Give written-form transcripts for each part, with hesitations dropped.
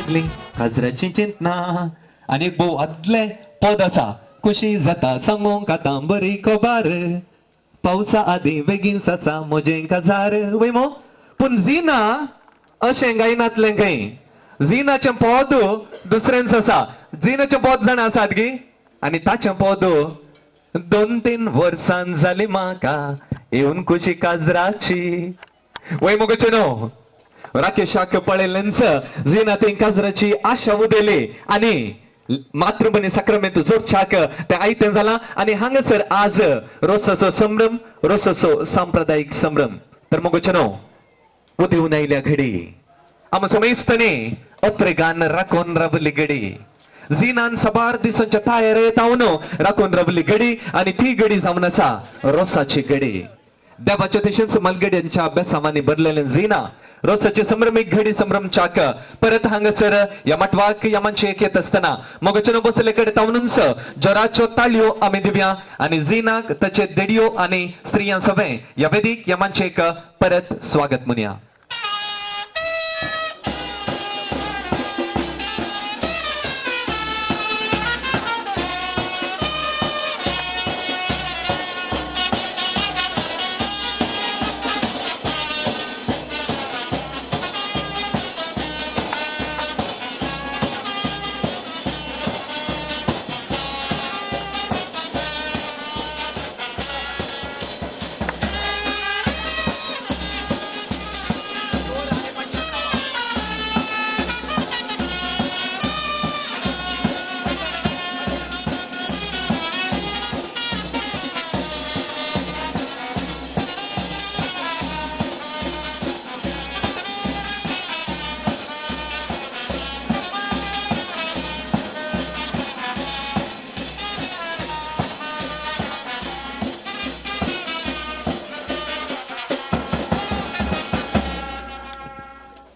लागली काजराची चिंतना. आणि एक भोव आदले पद आसा कुशी जाता सांगूंक आतां बरी खबर. पावसा आदी बेगीन साचा मोजें काजार वयमो. पूण जिना अशें गायनातलें खंय. जिनाचें पद दुसऱ्यांच आसा. जिनाचें पद जाण आसात गी आनी ताचें पद 2-3 वर्सां जाली म्हाका येवन कुशी काजराची. वय मुगोचे न्हू राकेशाक पळयलेंच जिना ते काजराची आशा उदेली आणि मातृभूमी सक्रामेंत जोडच्याक ते आयतें जालां. आणि हांगासर आज रोसाचो संभ्रम रोसाचो सांप्रदायिक संभ्रम. तर मुगोचे न्हू उदेवून आयल्या घडी आम समेस्तने अत्रेगान राखून राबली घडी. जिनान सबार दिसांच्या तयार येतावन राखून राबली घडी आणि ती घडी जावन आसा रोसाची घडी. देवाच्या देशांच मलगड्यांच्या अभ्यासामानी भरलेले जिना रोसाचे संभ्रमीक घडी संभ्रमच्याक परत हांगासर या मटवाक या मानशे एक येत असताना मोगचनो बसले कडे तावनूच जोराच्यो ताळयो आमी दिवया आणि जिनाक ताचे देडयो आणि स्त्रियां सगळे या वेदीक या मानशेक परत स्वागत म्हणया.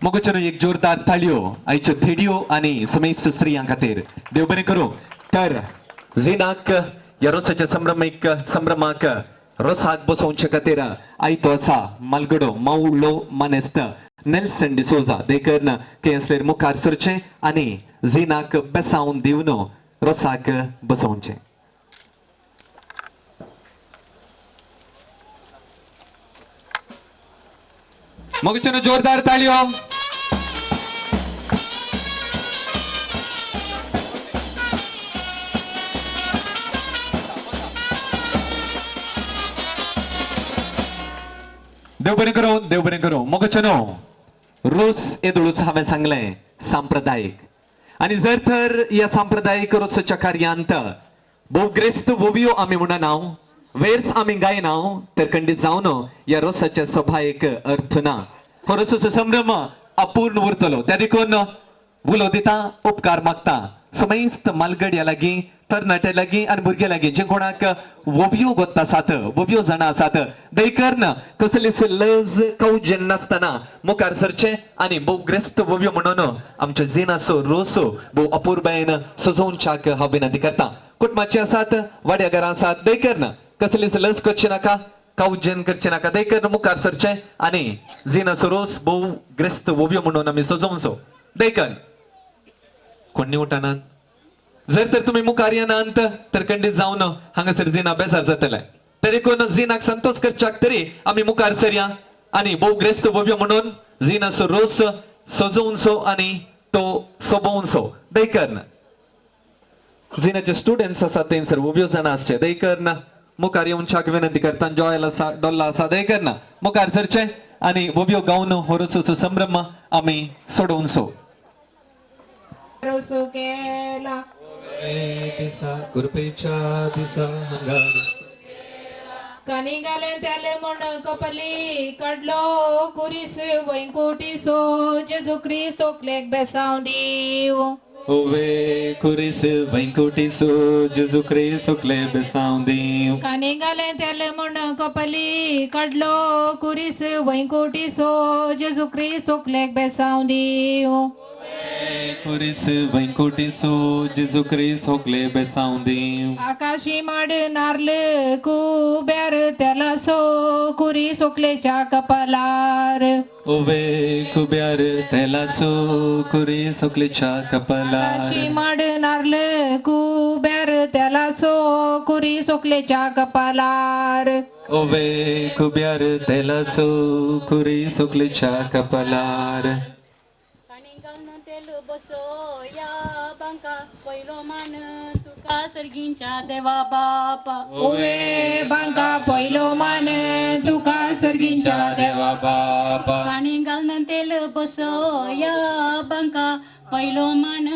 मोगचनो एक जोरदार ताळयो आयच्यो थेडयो आणि समेस्त स्त्रियां खातीर देव बरें करूं. तर जिनाक ह्या रोसाच्या संभ्रमाक रोसाक बसोवचे खातीर आयतो आसा मालगडो माउलो मानेस्त नेल्सन डिसोजा देखून के असलेर मुखार सरचे आणि जिनाक बेसावन दिवन रोसाक बसोवचे. मोगचनो जोरदार ताळयो. देव बरें करूं. मोगचनो रोस येदुळूच हांवें सांगलें सांप्रदायिक आणि जर तर या सांप्रदायिक रोसाच्या कार्यांत भोवग्रेस्त वोवियो आमी म्हणना वेर्स आमी गायना तर खंडीत जावन या रोसाच्या सभायेक अर्थ ना. हो रोसाचो संभ्रम अपूर्ण उरतलो. त्या देखून उलो दिता उपकार मागता समेस्त मालगड्या लागीं तरणाट्या लागीं आनी भुरग्यां लागीं जे कोणाक वोवियो गोत्ता आसात वोवियो जाणां आसात देखून कसलीच लज कौज नासतना मुखार सरचे आनी भोवग्रेस्त वोवियो म्हणून आमच्या जिनाचो रोस भोव अपुर्बायेन सजोवच्याक हांव विनंती करता. कुटुंबाचे आसात वाड्या घरां आसात देखून कसलीच लज करचे नाका कौजन करचे नाका देखून मुखार सरचे आनी जिनाचो रोस भोव ग्रेस्त वोवियो म्हणून आमी सजोवचो. देखून कोण निवटानात जर तर तुम्ही मुखार येनात तर खंडीत जावन हांगासर जिना बेजार जातले. तरी कोण जिनाक संतोष करच्याक तरी आमी मुखार सरया आणि भोव ग्रेस्त वोवियो म्हणून जिनाचो रोस सजोवचो आणि तो सोबोवचो. देखून जिनाचे स्टुडंट्स आसात थंयसर वोवियो जाणां आसचे देखून मुखार येवच्याक विनंती करता. जॉयल आसा डॉल्ला आसा देखून मुखार सरचे आणि वोवियो गावन हो रोसाचो संभ्रम आमी सोडोवचो. रोसो केला दिसा कुरपेच्या दिसा हंगाम कानी घाले त्याले म्हण कपली कडलो कुरीस वैकुंठीसो जेजू क्रिस्तो क्लेक बेसाव दिव. ओवे कुरीस वैकुंठीसो जेजू क्रिस्तो क्लेक बेसाव दिव. कानी घाले त्याले म्हण कपली कडलो कुरीस वैकुंठीसो जेजू क्रिस्तो क्लेक बेसाव दिव. Curis Vainkotisu Jesu Christ Hokle Besounding आकाशी माड नारल कुब्यार त्याला सो कुरी सोकलेच्या कपालार Ove Kubyar Telasu Curis Hoklecha Kapalar आकाशी माड नारल कुब्यार त्याला सो कुरी सोकलेच्या कपालार Ove Kubyar Telasu Curis Hoklecha Kapalar कानिंगान तेल बसो या बंका पहिलो मान तुका सर्गींच्या देवा बापा ओवे बांका पहिलो मान तुका सर्गींच्या देवा बापा कानिंगान तेल बसो या बंका पहिलो मान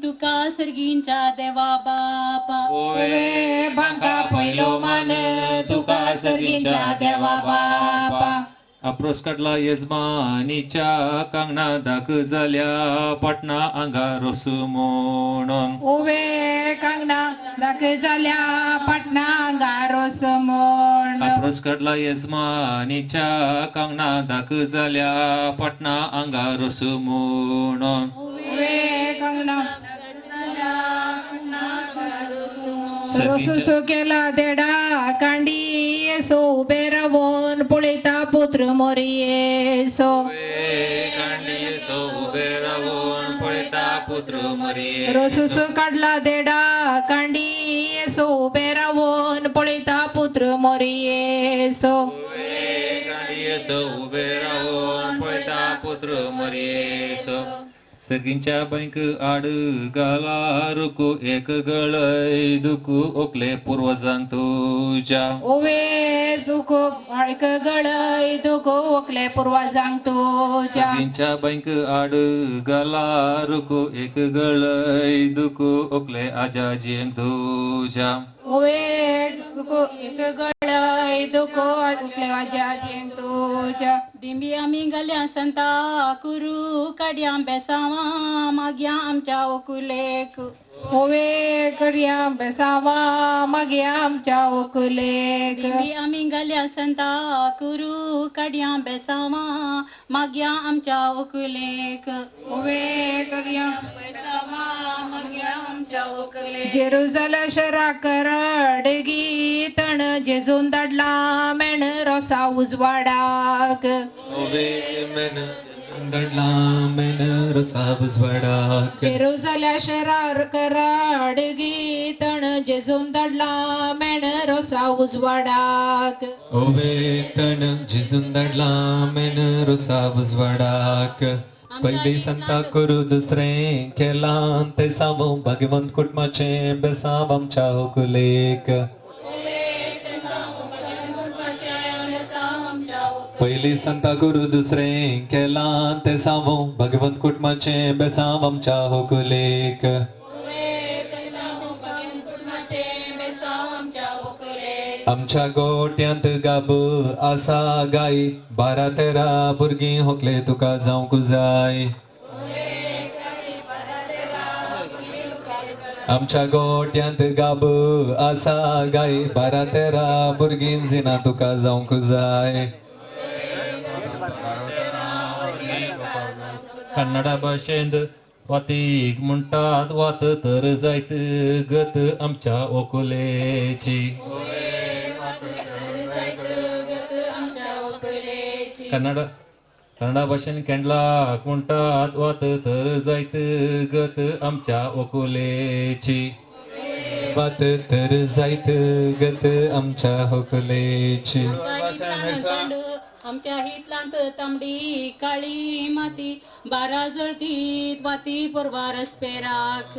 तुका सर्गींच्या देवा बापा ओवे बांका पहिलो मान तुका सर्गींच्या देवा बापा अप्रोस काढला यजमानीच्या कांगणा दाख झाल्या पटना अंगार म्हणून ओवे कांगणा दाख झाल्या पाटणा गारो समोन अप्रोस काढला यजमानीच्या कांगणा दाख झाल्या पटना अंगार म्हणून ओवे कांगणा रोसुसो केला देडा कांडी येसो उभे रावून पळयता पुत्र मोरी येसो रोसुसो काढला देडा कांडी येसो उभे रावून पळयता पुत्र मोरी येसो सगळींच्या बँक आड गाला रुकू एक गळय दुकू ओकले पूर्वजांक तुझ्या ओवे दुको हळक गळय दुको ओकले पूर्वजांक तुझ्या सगळींच्या बँक आड गाला रुकू एक गळय दुकू ओकले आजाजींक तुझ्या ओवे दुको एक गळय दुको ओकले आजाजींक तुझ्या दिंबी आम्ही गल्या संता कुरू काड्या बेसावा माग्या आमच्या ओकुलेक ओवे करया बेसावा मागे आमच्या ओकुलेक दिंबी आम्ही गल्या संता कुरू काड्या बेसावा माग्या आमच्या ओकुलेक ओवे करया बेसावा माग्या आमच्या ओकुलेक जेरुजला शरा करडगी तण जेजून धाडला मेण रोसा उजवाडाक Ove Men Dadla Men Rosabus Vadak जेरुजला शरार कराडगी तण जेजून धाडला मेण रोसा उजवाडाक Ove Tan Jizun Dadla Men Rosabus Vadak पहिली संता करू दुसरे केला ते सावो भगवंत कुटुंबाचे बेसाव आमच्या ओकुलेक पहिली संता गुरु दुसरे केला ते सावो भगवंत कुटुंबाचे बेसाव आमच्या ओकुलेक आमच्या गोट्यांत गाब आसा गाई 12-13 भुरगीं होकले तुका जावंक जाय आमच्या गोट्यांत गाब आसा गाई 12-13 भुरगीं जिना तुका जावंक जाय कन्नडा भाशेंत वातीक म्हणटात वात तर जायत गत आमच्या ओकुलेची कन्नडा भाशेन केंडलाक म्हणटात वात तर जायत गत आमच्या ओकुलेची वात तर जायत गत आमच्या ओकुलेची आमच्या हितलांत तांबडी काळी माती 12 जळतीत वाती परवारस पेराक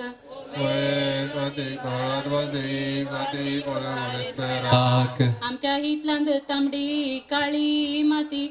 आमच्या हितलांत तांबडी काळी माती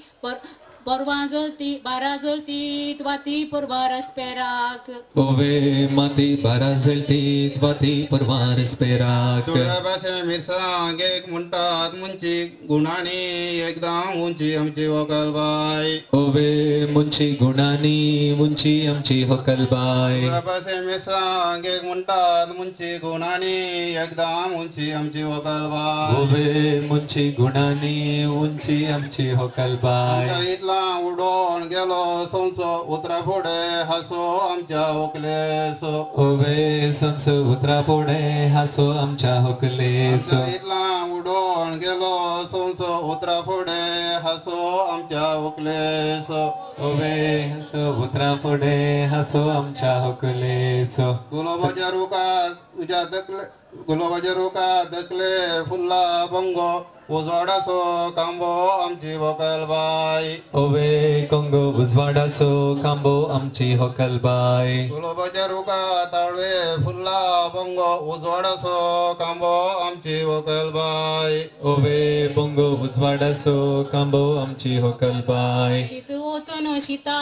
परवा जळती 12 जळतीत वाती परवारस पेराक ओवे माती 12 जळतीत वाती परवारस पेराक तुळ्या भाषे मिरसांग एक म्हणटात मुंची गुणांनी एकदम उंची आमची वकलबाई ओवे मुंची गुणांनी मुंची आमची होकलबाई तुळ्या भाषे मिरसांग एक म्हणटात मुंची गुणांनी एकदम उंची आमची वकलबाई ओवे मुंची गुणांनी उंची आमची होकलबाई आमच्या इथला इतला उडोन गेलो संसो उतरा फुडे हासो आमच्या होकलेसो ओवे संस उतरा पुढे हसो आमच्या हुकलेसो इतला उडोन गेलो संसो उतरा फुडे हासो आमच्या होकलेसो ओवे हसो उतरा पुढे हसो आमच्या हुकलेसो गुलाबाच्या रुखात तुझ्या दकले गुलाबाच्या रुखात दकले फुल्ला बंगो उजवाडासो कांबो आमची होकलबाई ओवे कोंगो उजवाडासो कांबो आमची होकलबाई गुलाबाच्या रुखात ताळवे फुल्ला बंगो उजवाडासो कांबो आमची होकलबाई ओवे बोंगो उजवाडासो कांबो आमची होकलबाई शीत ओतोनो शीता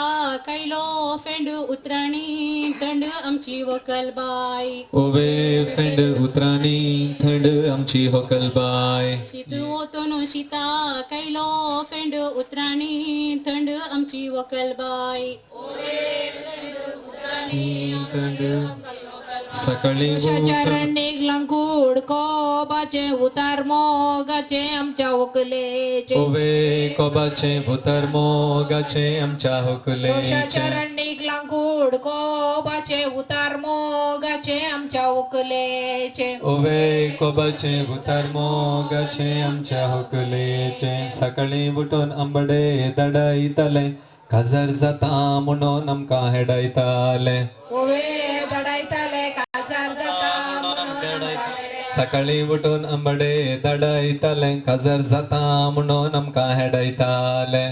कैलो फेंड उतराणी थंड आमची वकलबाई ओवे फेंड उतरानी थंड आमची होकलबाई शीत ओतोनो शीता कैलो फेंड उतराणी थंड आमची वकलबाई सकाळी चरणीक लंकुड कोबाचे उतार मोगाचे आमच्या उकलेचे ओवे कोबाचे भुतर मोगाचे आमच्या हुकलेचे चरणीक लंकुड कोबाचे उतार मोगाचे आमच्या उकलेचे ओवे कोबाचे भुतर मोगाचे आमच्या हुकलेचे सकाळी उठून आंबडे दडायतले खासदार जाता म्हणून आमका हेडायताले ओवे दडायताले काजार जाता सकाळी उठून आंबडे दडायताले खासदार जाता म्हणून आमका हेडायताले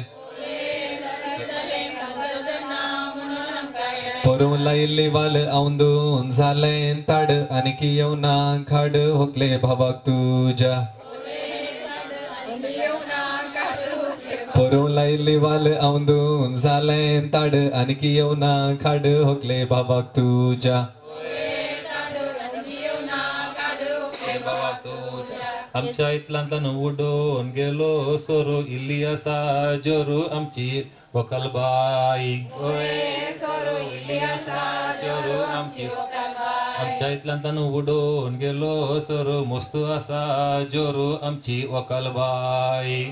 पोरू लायली वाल औंदून झाले ताड आणखी येऊना खाड होकले भावाक तुझ्या पोरू लायली वाल औंदून झाले ताड आणखी येऊना खाड होकले भावाक तुझ्या आमच्या इतल्यांतल्यान उडोन गेलो सोरो इल्ली आसा जोरू आमची वकलबाई जोरू आमची आमच्या इतल्यांतल्यान उडोन गेलो सोरो मस्तू आसा जोरू आमची वकलबाई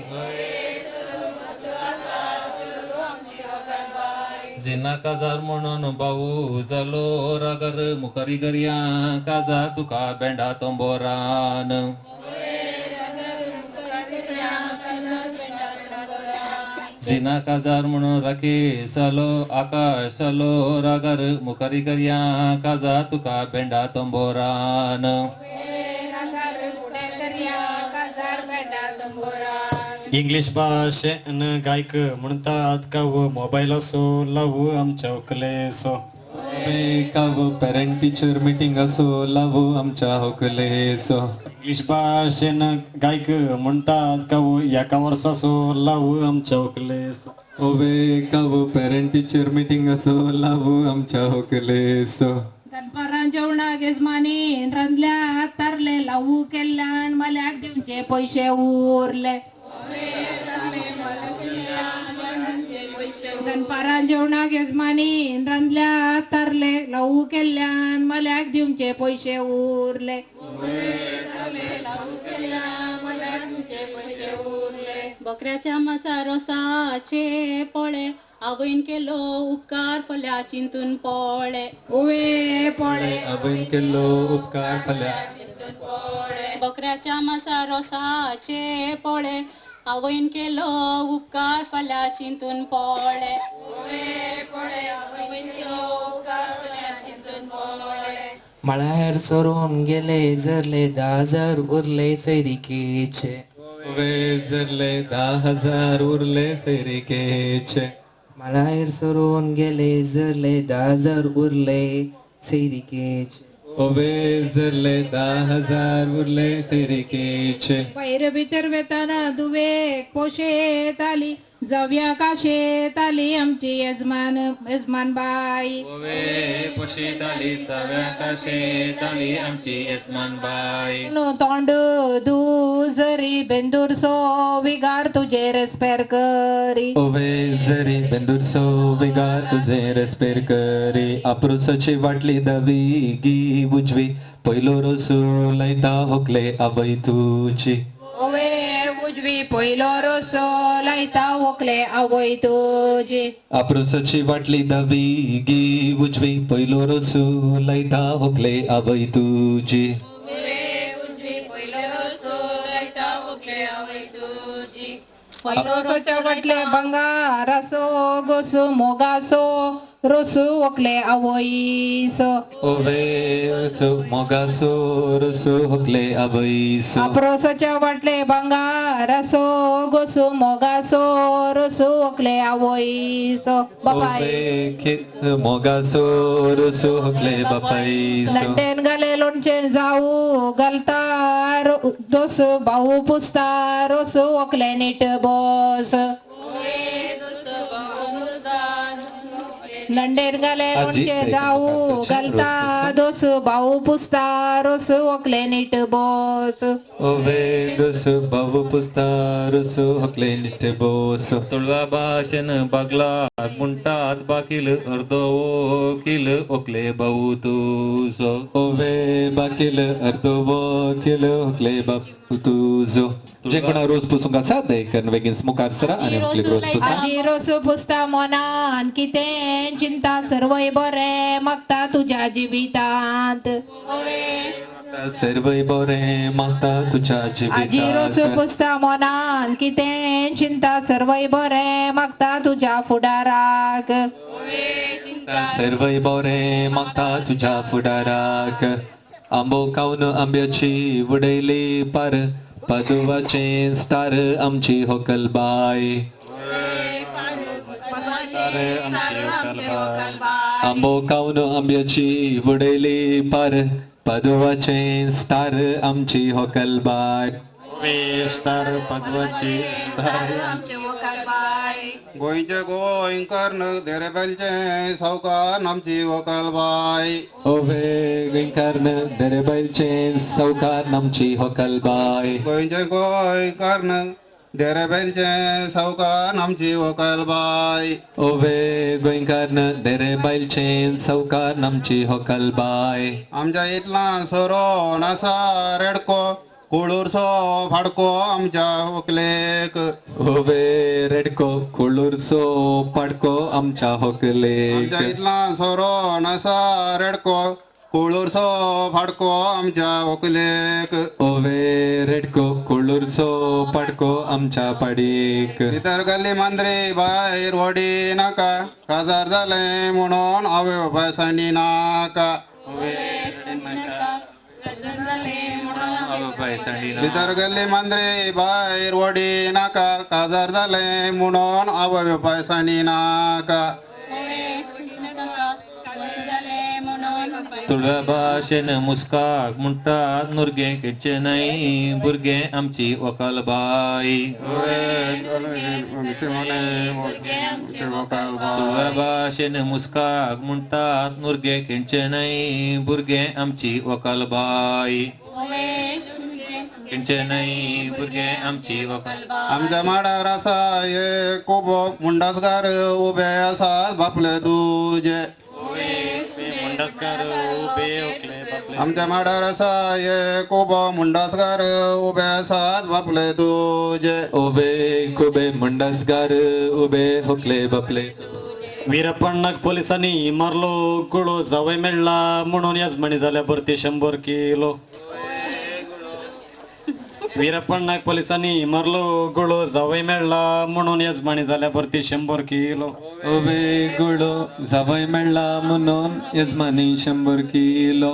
जिना काजार म्हणून भाऊ जालो रागर मुखारी गर्या काजार तुका बेंडा तोंबोरान जिना काजार म्हणून राखी सालो आकाश सालो रागर मुखारी गर्या काजार तुका बेंडा तोंबोरान इंग्लिश भाषेन गायक म्हणतात का व मोबाईल असो लावू आमच्या उकलेसो काव पेरेंट टीचर मीटिंग असो लावू आमच्या हुकलेसो इंग्लिश भाषेन गायक म्हणतात का व एका वर्षासो लावू आमच्या उकलेसो ओवे काव पेरेंट टीचर मीटिंग असो लावू आमच्या हुकलेसो दनपारां जेवणाक येजमानी रांदल्या तारले लावू केल्ल्यान मल्याक दिवचे पैसे उरले दनपारां जेवणाक येजमानी रांदल्या तारले लावू केल्ल्यान मल्याक दिवचे पैसे उरले बकऱ्याच्या मसा रोसाचे पोळे आवयन केलो उपकार फल्या चिंतून पोळे ओवे पळे अबन केलो उपकार फल्या बकऱ्याच्या मसा रोसाचे पोळे आवयन केलो उपकार फल्या चिंतून पोळे मळ्यार सरून गेले जरले 10,000 उरले सैरिकेचे ओवे जरले 10,000 उरले सैरिकेचे मळ्यार सरून गेले जरले 10,000 उरले सैरिकेचे ओवे जरले 10,000 उरले सैरिकेचे पैर भितर वेताना दुवेक पोशेत आली जव्या काशेत आली आमची यजमान बाई ओवे पोशीत आली सव्या काशेत आली आमची यजमान बाई तोंड दुजरी बेंदूर सो विगार तुझे रेस्पेर करी ओवे जरी बेंदूर सो विगार तुझे रेस्पेर करी अप्रुसाची वाटली दवी गी उजवी पहिलो रोसू लयता होकले अभय तुची ओवे उजवी पयलो रोसो लायता व्हंकले आवय तुजी आप्रोसाची वाटली दावी गी उजवी पयलो रोसू लायता व्हंकले आवय तुजी पयलो रोसो वाटले बंगारासो गोसो मोगासो रोसू व्हंकले आवयसो ओवे रोसू मोगासो रोसू व्हंकले आवयसो आप्रोसाच्या वाटले बंगारासो गोसो मोगासो रोसू व्हंकले आवयसो बापाय मोगासो रोसू व्हंकले बापायसो लंडेन घाले लोणचे जाऊ घालता दोस भाऊ पुसता रोसू व्हंकले नीट बस लंडेन घाले लोणचे जाऊ घालता दोस भाऊ पुसता रोसू व्हंकले नीट बस ओवे दोस भाऊ पुसता रोसू व्हंकले नीट बस तुळवा भाषण बागला म्हणटात बाकील अर्दो किल ओकले भाऊ तुझो ओवे बाकील अर्दो वकील व्हंकले बापू तुझो जे कोणा रोज पुसूंक आसा देखन बेगीन मुखार सरा आनी व्हंकलेक रोज पुसा आजी रोसू पुसता मनान कितें चिंता सर्वय बरें मागता तुझ्या जिवितांत सर्वय बरें मागता तुझ्या आजी रोसू जिवितांत पुसता मनान कितें चिंता सर्वय बरें मागता तुझ्या फुडाराक सर्वय बरें मागता तुझ्या फुडाराक आंबो खावन आंब्याची उडयली पार पादुवाचे स्टार आमची होकलबाई आंबो खावन आंब्याची उडयली पार पादुवाचे स्टार आमची होकलबाई स्टार पदवाची गोंयचे गोंयकार देरेबेलचे सावकार आमची व्हंकलबाई ओवे गोंयकार देरेबैलचे सावकार आमची होकलबाई गोंयचे गोंयकार देरेबेलचे सावकार आमची व्हंकलबाई ओवे गोंयकार देरेबैलचे सावकार आमची होकलबाई आमच्या इथला सोरो नासा रेडको कुळूरसो फाडको आमच्या व्हंकलेक ओवे रेडको कुळूरसो पाडको आमच्या होकलेक आमच्या इथला सोरो नासा रेडको कुळूरसो फाडको आमच्या व्हंकलेक ओवे रेडको कुळूरसो पाडको आमच्या पाडीक भितर गल्ली मांद्री भायर वडी नाका काजार जाले म्हणून आवय पैसांनी नाका भितर गल्ली मांद्री भायर वडी नाका काजार जाले म्हणून आवय पैसांनी नाका तुळव्या भाषेन मुस्काक म्हणटात नुरगे किडचे नाही भुरगे आमची वकालबाई तुळव्या भाषेन मुस्काक म्हणटात नुरगे किडचे नाही भुरगे आमची वकालबाई किडचे नाही भुरगे आमची वकालबाई आमच्या माडार आसा हे खूब मुंडासकार उबे आसात बापले तुजे आमच्या माडार आसा हे खूब मुंडासकार उबे आसात बापले तुजे ओवे कुबे मंडसगार उबे होकले बापले वीरपण्णाक पोलिसांनी मारलो गुळो जावय मेळला म्हणून यजमानी जाल्या परती 100 किलो वीरपण्णाक पोलिसांनी मारलो गुळो जावय मेळला म्हणून यजमानी जाल्या परती 100 किलो ओवे गुळो जावय मेळला म्हणून यजमानी 100 किलो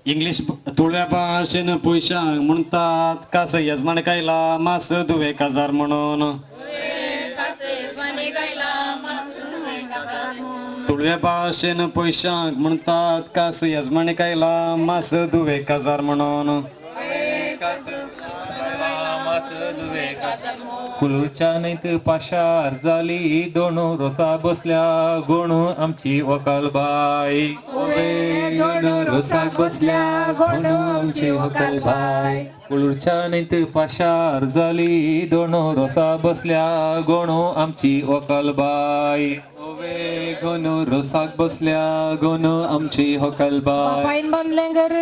इंग्लिश तुळव्या भाषेन पयशांक म्हणतात कास यजमान कायला मास दुवे काजार म्हणून तुळव्या भाषेन पयशांक म्हणतात कास यजमानी कायला मास दुवे काजार म्हणून कुलूच्या नैत पाशार जाली दोणू रोसा बसल्या गोणू आमची वकालबाई रोसाक बसल्या गोणू आमची होकलबाई कुलूच्या नैत पाशार जाली दोणू रोसा बसल्या गोणू आमची वकालबाई ओवे गोनू रोसाक बसल्या गोनू आमची होकलबाई पायन बांधले घर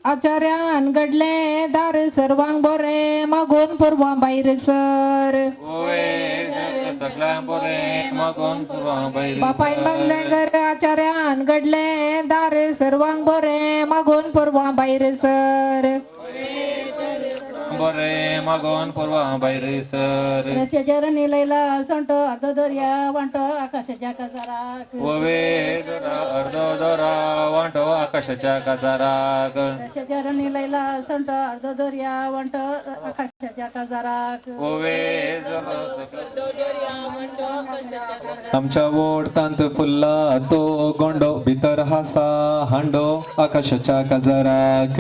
आचार्यान घडले दार सर्वांग बरे मागून पूर्वा भायर सर बापायन बांधले घर आचार्यान घडले दार सर्वांग बरे मागून पूर्वा भायर सर बरे मागोन पूर्वा भायर सर रस्त्याच्या रणीला संट अर्ध दर्या वांट आकाशाच्या काजाराक अर्ध दोरा वांटो आकाशाच्या काजाराक रस्त्याच्या रणीला संट अर्ध दर्या वांट आकाशाच्या काजाराक आमच्या ओढतांत फुल्ला तो गोंडो भितर हासा हांडो आकाशाच्या काजाराक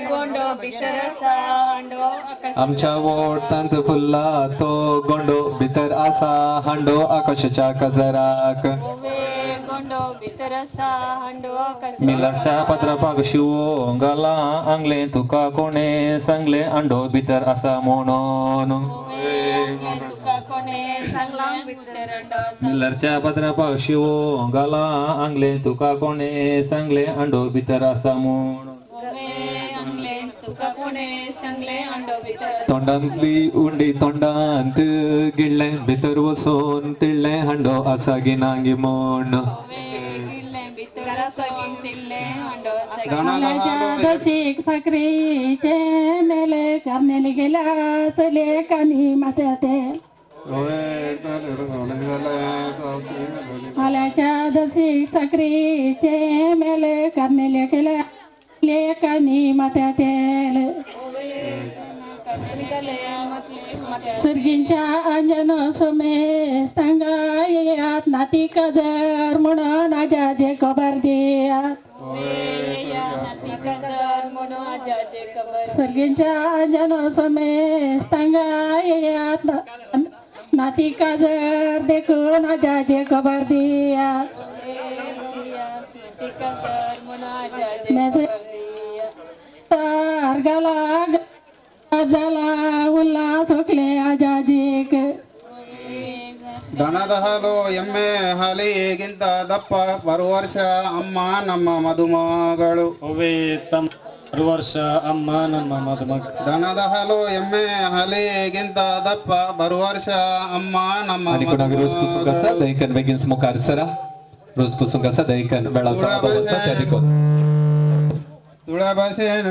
गोंडो भितर आसा हांडो आमच्या ओढतांत फुल्ला तो गोंडो भितर आसा हांडो आकाशाच्या काजाराक गोंडो भितर आसा हांडो मिलरच्या पत्रापाक शिवो गाला आंगले तुका कोणे सांगले अंडो भितर आसा म्हणून मिलरच्या पत्रापाक शिवो गाला आंगले तुका कोणे सांगले अंडो भितर आसा म्हणून तोंडांतली उंडी तोंडांत गिळ्ळे भितर वचून तिळ्ळे हांडो आसा गिनांगी म्हूण दशीक साखरेचे मेले करनेले गेल्या चले कानी मात्या ते आल्याच्या दशीक साखरेचे मेले करनेले गेल्या लेकानी मात्या तेल सर्गींच्या अंजन सोमेश सांगायात नाती कजर म्हणून आजादे खबर दियात सर्गींच्या अंजन सोमेश सांगायात नाती कजर देखून आजादे खबर दियात गला झाला उल्ला थोकले आजादीक ದನದಹಲು ಎಮ್ಮೆ ಹಲಿಗಿಂತ ದಪ್ಪ ಬರುವ ವರ್ಷ ಅಮ್ಮ ನಮ್ಮ ಮದುಮಗಳು ವರ್ಷ ಅಮ್ಮ ನಮ್ಮ ಮದುಮಗ ದನದ ಹಾಲು ಎಮ್ಮೆ ಹಲಿಗಿಂತ ದಪ್ಪ ಬರುವ ವರ್ಷ ಅಮ್ಮ ನಮ್ಮ आणि कोणाक रोज पुसून कसा दैकन बेगीन मुखार सरा रोज पुसून कसा दैकन बेळाचो आबा बसता त्या दिकोन तुळ्या भाषेन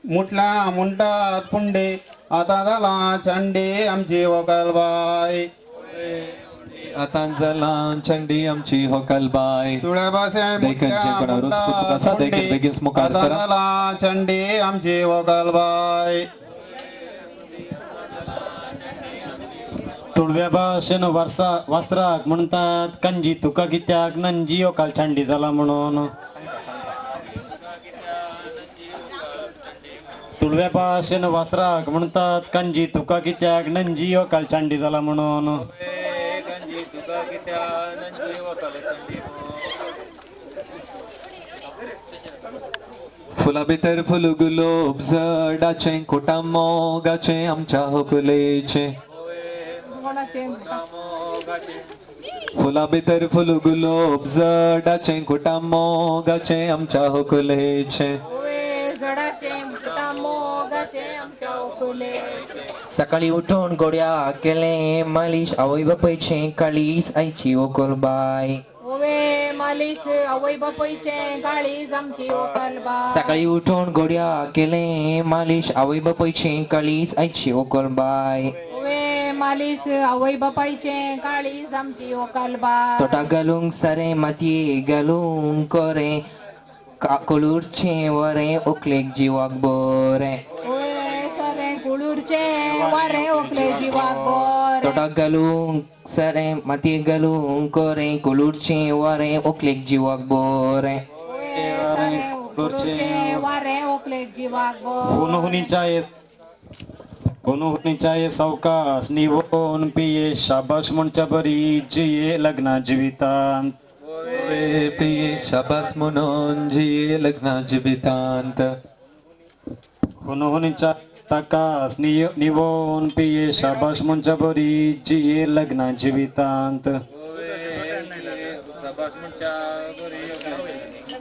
मुठला मुंटात पुंडे आता झाला चंडी आमची वकलबाई आता झाला चंडी आमची होकलबाई तुळ्या भाषेन दैकन जे कोणाक रोज पुसून कसा दैकन बेगीन मुखार आता सरा झाला चंडी आमची वकलबाई तुळव्या भाषेन वासराक म्हणतात कंजी तुका कित्याक नंजी काल छांडी झाला म्हणून तुळव्या भाषेन वासराक म्हणतात कंजी तुका कित्याक नंजी काल छांडी झाला म्हणून फुला भितर फुल गुलाब जडाचे कोटा मोगाचे आमच्या होकलेचे फुला भितर फुल गुलाब जडाचे कोटा मोगाचे आमच्या होकलेचे सकाळी उठून गोड्या केले मालिश आवय बापयचे काळीस आईची ओकोलबाई मालिश आवय बापयचे काळीज आमची ओकोलबाई सकाळी उठून गोड्या केले मालिश आवय बापयचे काळीस आईची ओकोलबाई मालिश आवय बापायचे काळीज आमची ओकोलबाई तोटा घालूंक सारे माती घालूंक करे कोलूरचे वरे ओकलेक जीवाक बरे कुळूरचे वारे ओकले जीवाक बरे तोटा घालूंक सारे माती घालूंक करे कोलूरचे वरे ओकलेक जीवाक बरे वारे ओकले जीवाक हुनहुनीच्या सावकाश निवोन पिये शाबाश म्हणच्या बरी जिये लग्ना जीवितांत पिये शाबास म्हणून जिये लग्ना जीवितांत हुनहुनीच्या ताकास निवोन पिये शाबाश म्हणच्या बरी जिये लग्ना जीवितांत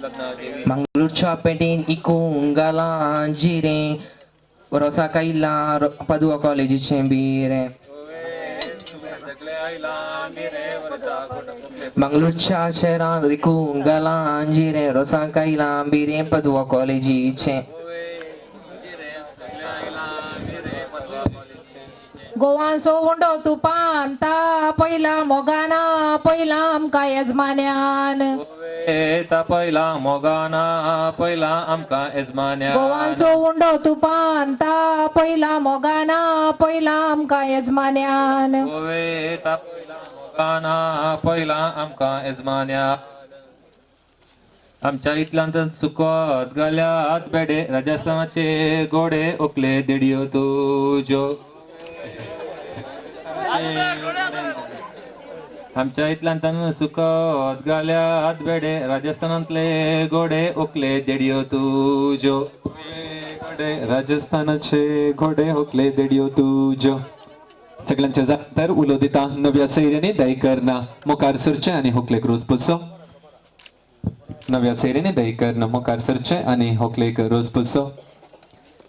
मंगळूरच्या पेटीन इकून गाला जिरे रोसा कायला पदुआ कॉलेजीचे बिरे मंगळूरच्या शहरात इकून गाला जिरे रोसा कायला बिरे पदुआ कॉलेजीचे गोवांचो उंडो तुपान ता पहिला मोगाना पहिला आमका यजमान्यान ता पहिला मोगाना पहिला आमका यजमान्या गोवांचो उंडो तुपान ता पहिला मोगाना पहिला आमका यजमान्यान ता पहिला मोगाना पहिला आमका यजमान्या आमच्या इतल्यांत चुकत गल्यात बेडे राजस्थानाचे गोडे ओकले देडियो तुज्यो आमच्या इतल्यांत सुकत गाल्यात बेडे राजस्थानातले गोडे ओकले देडियो तुज्यो राजस्थानाचे घोडे होकले देडियो तुज्यो सगळ्यांच्या जातर उलो दिता नव्या सैर्याने दहीकरना मोकार सरचे आणि होकले रोज पुसो नव्या सैर्याने दहीकरना मोकार सरचे आणि होकले रोज पुसो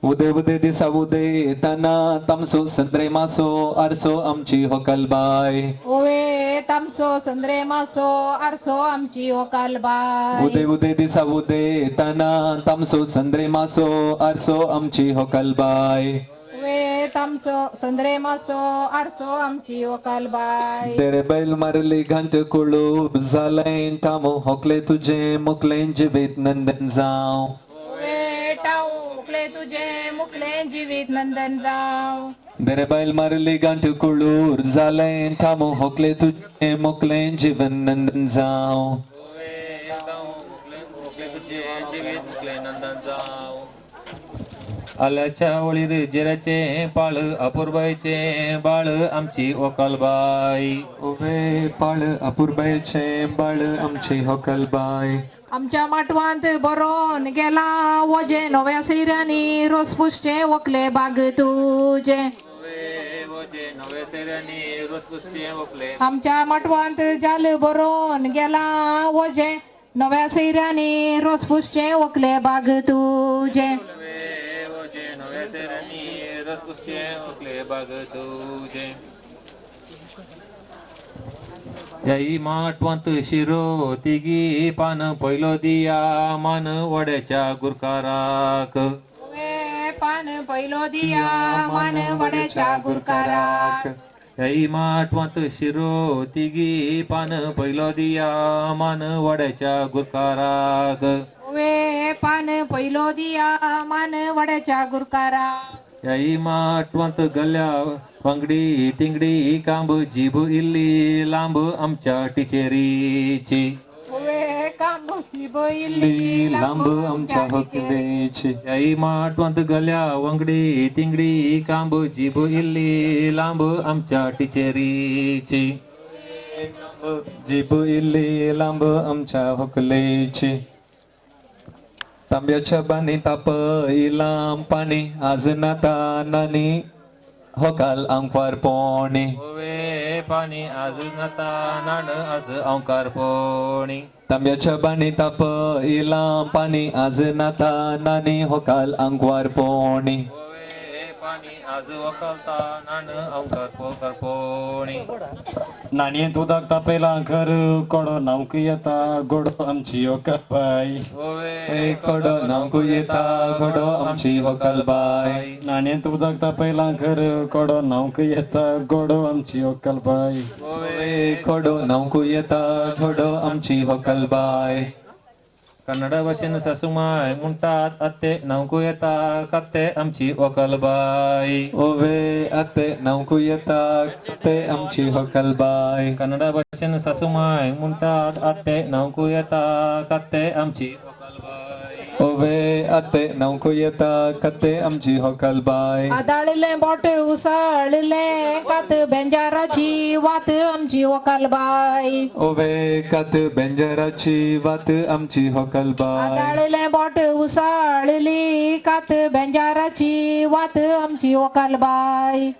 उदय उदय दिसा उदय येताना तमसो संद्रे मासो आरसो आमची होकलबाय ओवे तामसो संद्रे मासो आरसो आमची होकालबाय उदय उदय दिसा उदय येताना तमसो संद्रे मासो आरसो आमची होकलबाय ओवे तामसो संद्रे मासो आरसो आमची होकालबाय तेरे बैल मारली घंट कुळू झालंय टामो होकले तुझे मुकले जीवित नंदन जाव मुकले तुझे मुकले जीवित नंदन जाव तेरे बैल मारली गांठ कुळूर झालंय थांबो होकले तुझे मुकले जीवन नंदन जाव आल्याच्या ओळीर जिऱ्याचे पाळ अपूर्बाईचे बाळ आमची ओकालबाई उभे पाळ अपूर्बाईचे बाळ आमची होकलबाई आमच्या माटवांत बरोन गेला वजे नव्या सैर्यानी रोज पुसचे वकले बाग तुझे आमच्या माटवांत जाल बरोन गेला वजे नव्या सैर्यानी रोज पुसचे वकले बाग तुझे याई माटवंत शिरो तिगी पान पहिलो दिया मान वड्याच्या गुरकाराक पान पहिलो दिया मान वड्याच्या गुरकाराक याई माटवंत शिरो तिगी पान पहिलो दिया मान वड्याच्या गुरकाराक वे पान पहिलो दिया मान वड्याच्या गुरकाराक याई माटवंत गल्या पंगडी तिंगडी कांब जीभ इल्ली लांब आमच्या टिचेरीची लांब आमच्या होकलेची याई माटवंत गल्या वंगडी तिंगडी कांब जीभ इल्ली लांब आमच्या टिचेरीची जीभ इल्ली लांब आमच्या होकलेची तांब्याच्या बानी ताप इलाम पाणी आज नाता नानी होकाल अंकार पोणी ओवे पाणी आज नता नाण आज अंकार पोणी तांब्याच्या बानी ताप इलाम पाणी आज नाता नानी होकाल अंकार पोणी पाणी आज वकालता नाण अंकार पोकर पोणी नाणी दुधाक तापेला घर कोडो नावक येता गोडो आमची होकलबाई ओवे कोडो नावकू येता घोडो आमची होकलबाई नाणी दुधाक तापेला घर कोडो नावक येता गोडो आमची होकलबाई कोडो नावकू येता घोडो आमची होकलबाई कन्नड भाषेन सासूमाय म्हणतात अत्ते नौकू येता कत्ते आमची ओकलबाई ओवे अते नावकू येता कत्ते आमची होकलबाई कन्नड भाषेन सासूमाय म्हणतात अत्ते नौकू येता कत्ते आमची ओवे अते नावकू येता कत्ते आमची होकलबाई आदाळले बोट उसळले कात बेंजाराची वात आमची वकालबाई ओवे कत बेंजराची वात आमची होकलबाई आदाळले बोट उसळली कात बेंजाराची वात आमची वकालबाई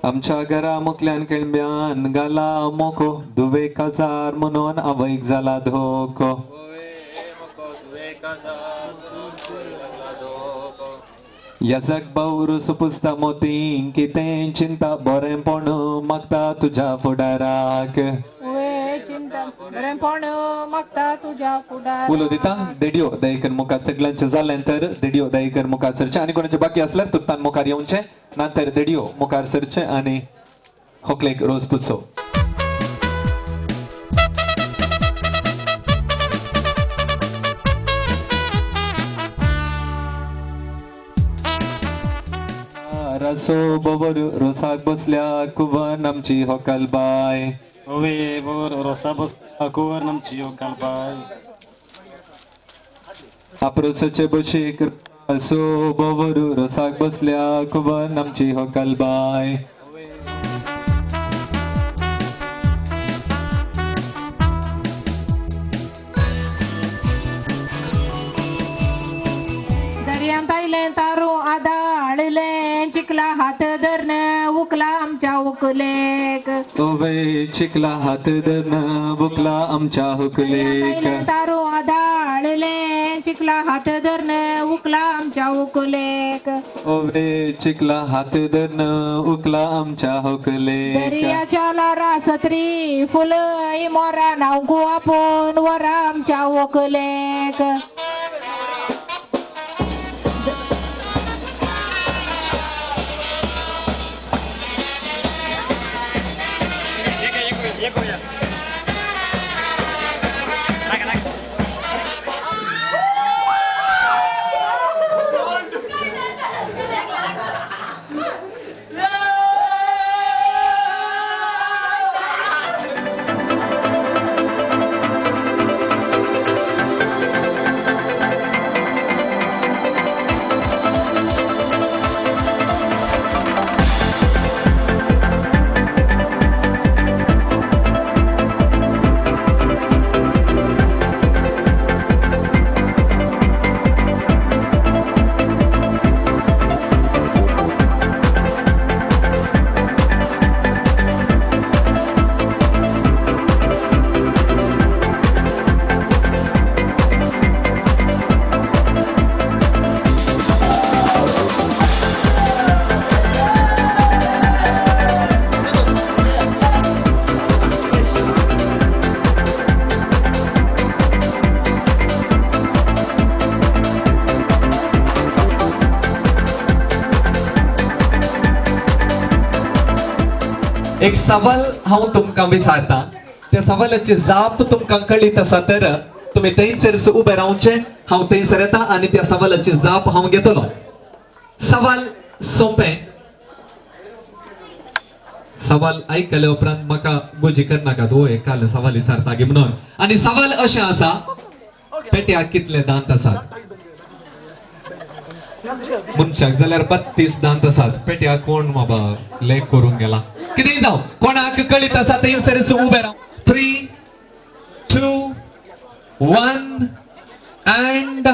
आमच्या घरा मुकल्यान केळब्यान गाला मोको 2000 म्हणून अवैक जाला धोको याजक बावरू सुपुस्ता मोतीं कितें चिंता बरेंपण मागता तुझ्या फुडाराक चिंता बरेंपण मागता तुझ्या फुडार उलो दिता देडिओ दयेकर मुखार सगळ्यांचे जाल्यानंतर देडिओ दयेकर मुखार सरचे आणि कोणाचे बाकी असल्यार तुतान मुखार येवचे नंतर देडिओ मुखार सरचे आणि होकलेक रोज पुसो रसो बोबर रोसाक बसल्या कुवन आमची होकलबाय ओवे बोर रोसा बस अकोवर नमची योगालबाय अप्रोसचे बशीक रसो बोबर रोसाक बसल्या कुवन आमची होकलबाय दर्यांत आयले तारू आदाळले चिकला हात धरण उकला आमच्या उकलेक ओवे चिकला हात धरण बुकला आमच्या हुकलेक तारू आदाळले चिकला हात धरण उकला आमच्या उकलेक ओवे चिकला हात धरण उकला आमच्या हुकलेक दर्याच्या लारा सत्री फुल मोरा नाव आपण वरा आमच्या उकलेक एक सवाल हांव तुमकां विचारता त्या सवालाची जाप तुमकां कळीत आसा तर तुम्ही थंयसर उबे रावचे हांव थंयसर येता आणि त्या सवालाची जाप हांव घेतलो सवाल सोंपें सवाल आयकले उपरांत म्हाका गोजी करनाका होय काल सवाल विचारता गे म्हणून आणि सवाल अशें आसा पेट्याक कितले दांत आसात मनशाक जाल्यार 32 दांत आसात पेट्याक कोण बाबा लेख करून गेला कितें जावं कोणाक कळीत आसा थंयसर उबे राव 3 2 1 and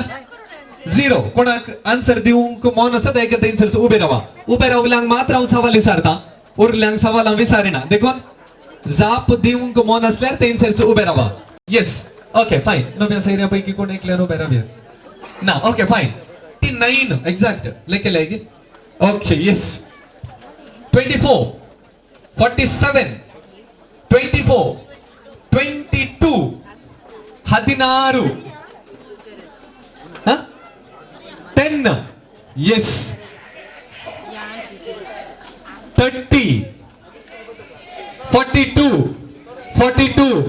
0 कोणाक आन्सर दिवंक मौन आसा ते थंयसर उबे रावा उबे रावल्यांक मात्र हांव सवाल विचारता उरल्यांक सवाल हांव विचारिना देखून जाप दिवंक मौन आसल्यार थंयसर उबे रावा येस ओके फायन नव्या सैऱ्या पैकी कोण एकल्यार उबे रावया ना ओके फायन 9 exact लेके लेगी ओके यस 24 47 24 22 16 10 yes 30 42 42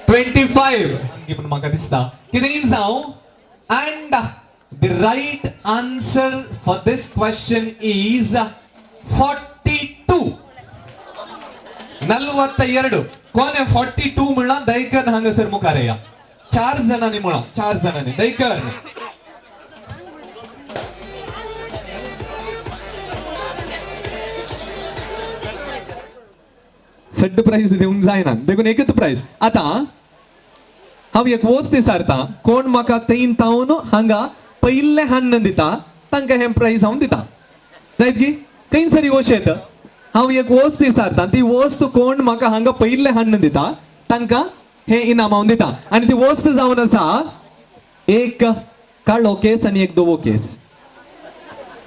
25 पण म्हाका दिसता कितें जावं and the right answer for this question is 42 42 कोण 42 म्हणला दयकर हांगासर मुखार या 4 जणांनी म्हणा 4 जणांनी दयकर सड्ड प्राइज देऊन जायना देखून एकच प्राइज आता हांव एक वस्त विचारता कोण म्हाका थंय तावन हांगा पयले हान्न दिता तांकां हें प्राइज हांव दिता जायत की खंय सरी वशेत हांव एक वस्त विचारता ती वस्त कोण म्हाका हांगा पयले हण्ण दिता तांकां हे इनाम हांव दिता आनी ती वस्त जावन आसा एक काळो केस आनी एक धवो केस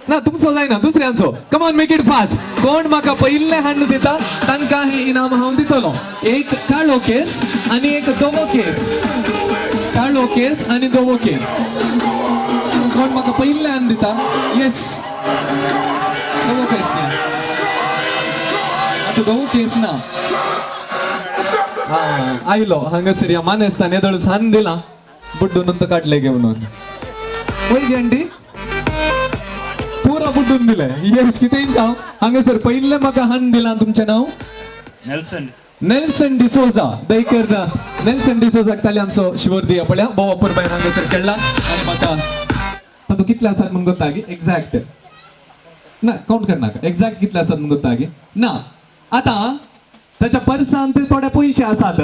ना तुमचो जायना दुसऱ्यांचो come on make it fast कोण म्हाका पयले हण्ण दिता तांकां हे इनाम हांव दितलो एक काळो केस आनी एक धवो केस काळो केस आनी धवो केस कोण म्हाका पयले हण्ण दिता येस धवो केस ना आता धवो केस ना आयलो हांगासर या मानेस्तान येदळ सान दिला बुड्डून तो काटले घेऊन वय आंटी पुरा बुड्डून दिले येस कितें जाव हांगासर पयले म्हाका हण दिला तुमचें नांव नेल्सन डिसोजा दयकर नेल्सन डिसोजाक ताल्यांचो शिवर दिया पळया बोवा पुरबाय हांगासर खेळला आनी म्हाका तूं कितले आसात म्हूण कोत्ता गे एक्झॅक्ट ना काउंट करनाका एक्झॅक्ट कितले आसात म्हूण कोत्ता गे ना आता त्याच्या पर्सांत थोडे पयशे आसात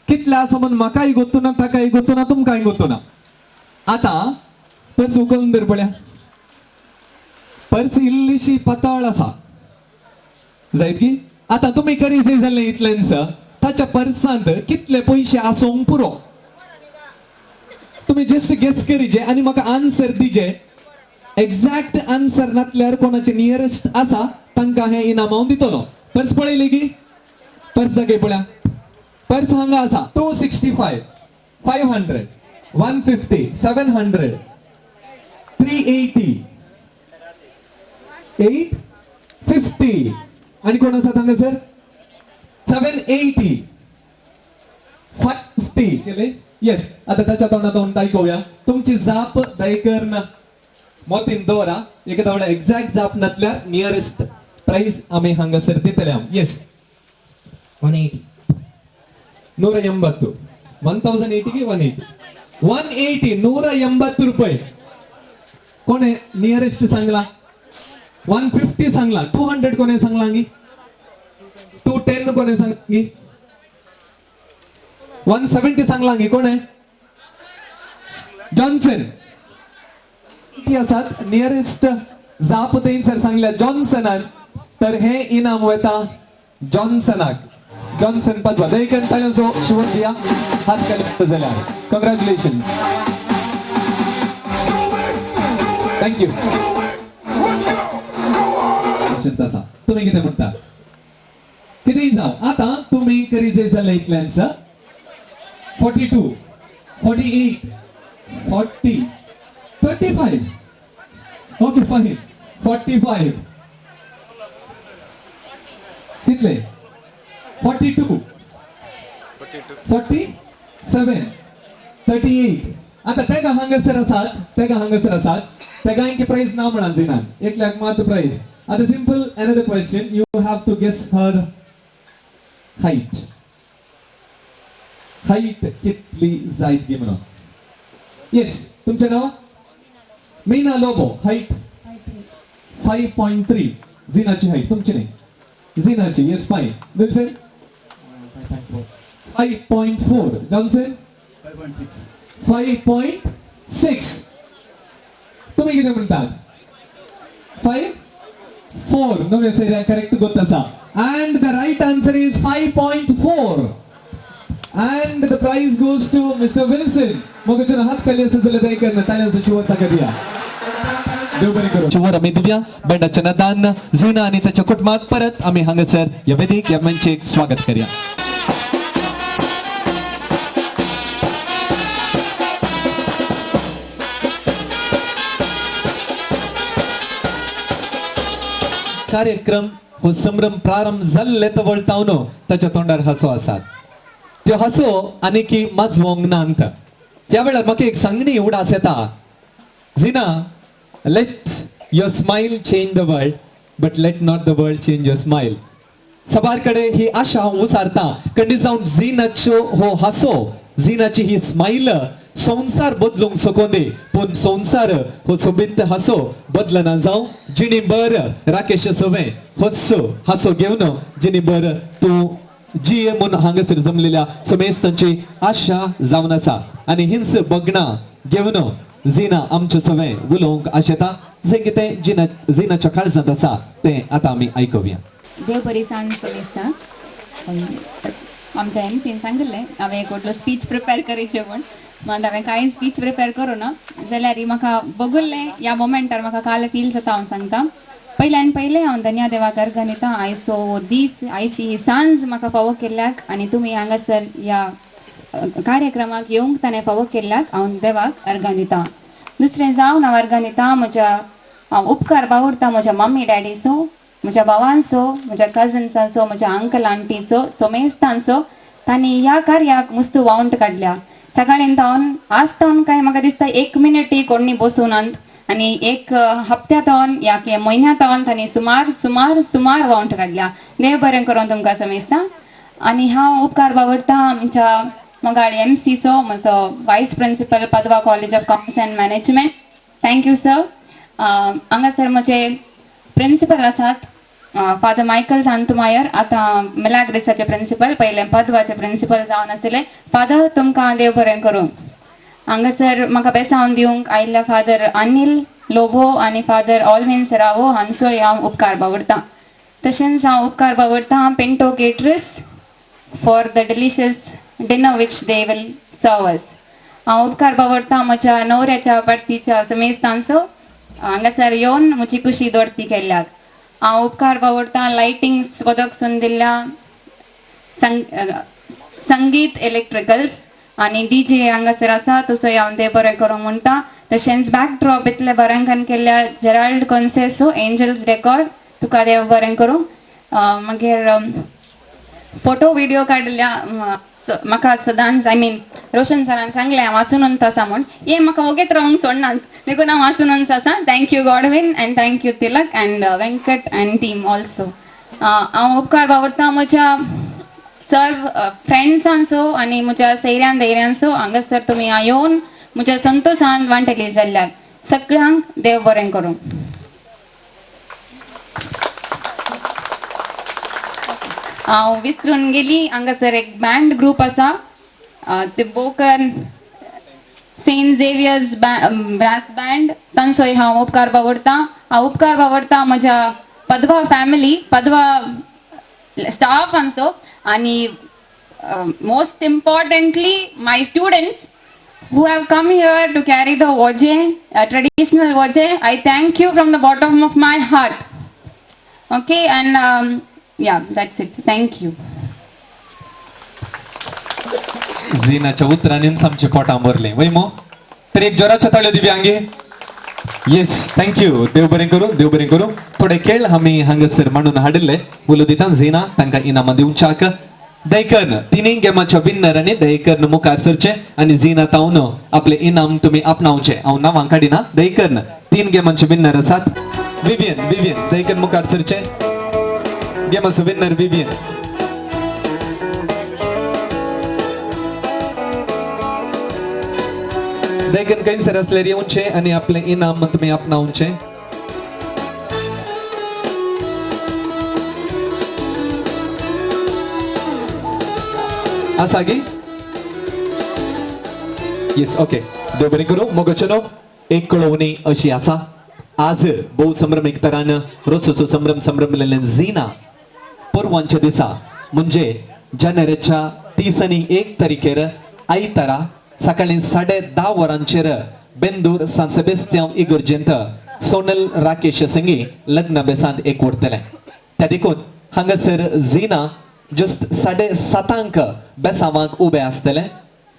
कितले आसा म्हूण म्हाकाय गोत्तू ना ताकाय गोत्तू ना तुमकांय गोत्तू ना आता पर्स उखलून धर पळया पर्स इल्लीशी पातळ आसा जायत की आता तुमी करी जाल्ले इतलेंच ताच्या पर्सांत कितले पयशे आसोंक पुरो तुम्ही जस्ट गेस करीजे आनी म्हाका आन्सर दिजे एक्झॅक्ट आन्सर नातल्यार कोणाचे नियरेस्ट आसा तांकां हे इनाम हांव दितलो पर्स पळयली की पर्स दाखय पळया पर्स हांगा आसा 265 500 150 700 380 850 आणि कोण आसा हांगासर 780 550 केले येस आता त्याच्या तोंडातून ऐकूया तुमची जाप दयकर ना मोतीन दवरा एकदा वेळा एक्झॅक्ट जाप नातल्यार नियरेस्ट प्राइस आम्ही हांगासर दितले येस 180 180 1080 की 180 180 रुपये कोणे नियरेस्ट सांगला 150 सांगला 200 कोणे सांगला 210 कोणे सांगली 170 सांगला कोणे जॉन्सन किती आसात नियरेस्ट जाप सर सांगल्या जॉन्सनान तर हे इनाम वता जॉन्सनाक जॉन्सन पाचवा दयकर ताल्यांचो शिवर दिया हात काडले जाल्यार कॉंग्रॅच्युलेशन थँक्यू तुम्ही कितें म्हणटा कितेंय जाव आता तुम्ही करी जाय इतल्यांच 42 48 40 35 ओके फाईन 45 कितले 42 47 38 आता तेगा हांगासर आसात तेगांकी प्राइस ना म्हणा जिनान 1 लाख मात प्राइस आता simple another question you have to guess her height कितली जायत गे म्हणून येस तुमचे नाव मीना लोबो हाइट 5.3 जिनाची हाइट तुमची नाही जिनाची येस फाईन विल्सन 5.4 जॉन्सन 5.6 तुम्ही किती म्हणतात 5.4 नवे सर करेक्ट गोत आसा and the right answer is 5.4 and the prize goes to Mr. Wilson मोगचन हात खाली असं झालं दय करणं ताल्यांचं शिवर ताका दिया देव बरे करू शिवर आम्ही दिव्या बँडाच्या नादान झिना आणि त्याच्या कुटुंबात परत आम्ही हांगासर या वेदिक या मंचेक स्वागत करूया कार्यक्रम हो संभ्रम प्रारंभ जाल्ले तो वळतावनो ताच्या तोंडार हसो आसात त्यो हसो आनी की माजवंक ना अंत ह्या वेळार म्हाका एक सांगणी उडास येता जिना let your smile change the world but let not the world change your smile सबार कडे ही आशा हांव उसारता कधी जावन जिनाच्यो हो हसो जिनाची ही स्माइल संसार बदलूंक सकोंदे पूण संसार हो सोबीत हसो बदलना जावं जिणी बर राकेश सोवे होच हसो घेवन जिणी बर तूं जी म्हूण हांगासर जमलेल्या समेस्तांची आशा जावन आसा आनी हिंस बगणा घेवन जिना आमचे सवे उलोवंक आशेता जे कितें जिनाच्या काळजांत आसा तें आतां आमी आयकुया देव बरी सांग दिसता आमच्या एमसीन सांगले हांवें एक व्हडलो स्पीच प्रिपेर करचें म्हण मात हांवें कांय स्पीच प्रिपेर करूना जाल्यार म्हाका बगुल्लें ह्या मोमेंटार म्हाका काल फील जाता हांव सांगता पयल्यान पयलें हांव धन्या देवाक अर्घ दिता आयचो दीस आयची ही सांज म्हाका फावो केल्ल्याक आनी तुमी हांगासर ह्या कार्यक्रमाक येवंक ताणें फावो केल्ल्याक हांव देवाक अर्घ दिता दुसरें जावन हांव अर्घ दिता म्हज्या उपकार बावुरता म्हज्या मम्मी डॅडीचो म्हज्या भावांचो म्हज्या कजन्सांचो म्हज्या अंकल आंटीचो सोमेस्तांचो तांणी ह्या कार्याक मस्त वावंट काडल्या सकाळीं तावन आज तावन काय म्हाका दिसता 1 मिनिटूय कोणी बसूनात आनी एक हप्त्या तावन या म्हयन्या तावन तांणी सुमार सुमार सुमार वावंट काडल्या देव बरें करून तुमकां समेस्ता आनी हांव उपकार बावरता आमच्या मोगाळी एमसीचो म्हजो वायस प्रिंसिपल पदवा college of commerce and management thank you sir हांगासर म्हजे प्रिंसिपल आसात फादर मायकल सांतमायर आतां मिलाग्रिसाचे प्रिंसिपल पयले पदवाचे प्रिंसिपल जावन आसले फादर तुमकां देव बरें करूं हांगासर म्हाका बेसावन दिवंक आयिल्ल्या फादर अनिल लोबो आनी फादर ऑलविन सरावो हांचोय हांव उपकार बावरतां तशेंच हांव उपकार बावरतां Pinto caterers for the delicious dinner which they will serve us हांव उपकार बावरतां म्हज्या न्हवऱ्याच्या पार्टीच्या समेस्तांचो हांगासर येवन म्हजी खुशी दोडती केल्ल्याक हांव उपकार बावरतां लायटिंग पदकसून दिल्ल्या संगीत इलेक्ट्रिकल्स आनी डीजे हांगासर आसा तसोय हांव ते बरें करूंक म्हणटा तशेंच बॅकड्रॉप इतले बरेंकान केल्ल्या जेराल्ड कॉन्सेसो एंजल्स डेकॉर्ड तुका देव बरें करूं मागीर फोटो व्हिडिओ काडल्या म्हाका सदांच रोशन सरान सांगलें हांव वाचून आसा म्हूण हे म्हाका वगेत रावंक सोडनात देखून हांव वाचून आसा thank you Godwin and thank you Tilak and Venkat and team also हांव उपकार बावरतां म्हज्या सर्व फ्रेंड्सांचो आनी म्हज्या सैऱ्यान धैर्यांचो हांगासर तुमी येवन म्हज्या संतोशान वांटेली जाल्ल्याक सगळ्यांक देव बरें करूं हांव विसरून गेली हांगासर एक बँड ग्रुप आसा ते Bokan Saint Xavier's brass band तांचोय हांव उपकार बावरतां हांव उपकार बावरतां म्हज्या पदवा फॅमिली पदवा स्टाफांचो आनी most importantly my students who have come here to carry the voje, traditional voje. I thank you from the bottom of my heart. Okay, and yeah, that's it. Thank you. झीनाच्या उतरांनी आमचे पोटां भरले वय मो तर एक जोराच्या ताळयो दिव्यांगे येस थँक्यू देव बरें करूं थोडे खेळ आमी हांगासर मांडून हाडिल्ले उलो दिता झीना तांकां इनामां दिवच्याक दयकन तिनी गेमाच्या विन्नर आनी दयकन मुखार सरचे आनी झीना तावन आपले इनाम तुमी आपणावचे हांव नांवां काडिना दयकन 3 गेमांचे विन्नर आसात विवियन दयकन मुखार सरचे गेमाचो विन्नर विवियन दयकन कैसर असल्यार येवचे आनी आपले इनाम तुमी आपणावचे आसा गी येस ओके देव बरें करूं मोगचनो एक कळवणी अशी आसा आज भोव संभ्रमीक तरान रोसचो संभ्रमलेले झीना पोरवांच्या दिसा म्हणजे जानेवारीच्या 30 आनी 1 तारखेर आयतारा सकाळी 10:30 वरांचेर बेंदूर सांत सेबेस्त्यांव इगर्जेंत सोनल राकेश संगी लग्न बेसांत एक उरतले त्या देखून हांगासर झीना जस्ट 7:30 बेसांवाक उबे आसतले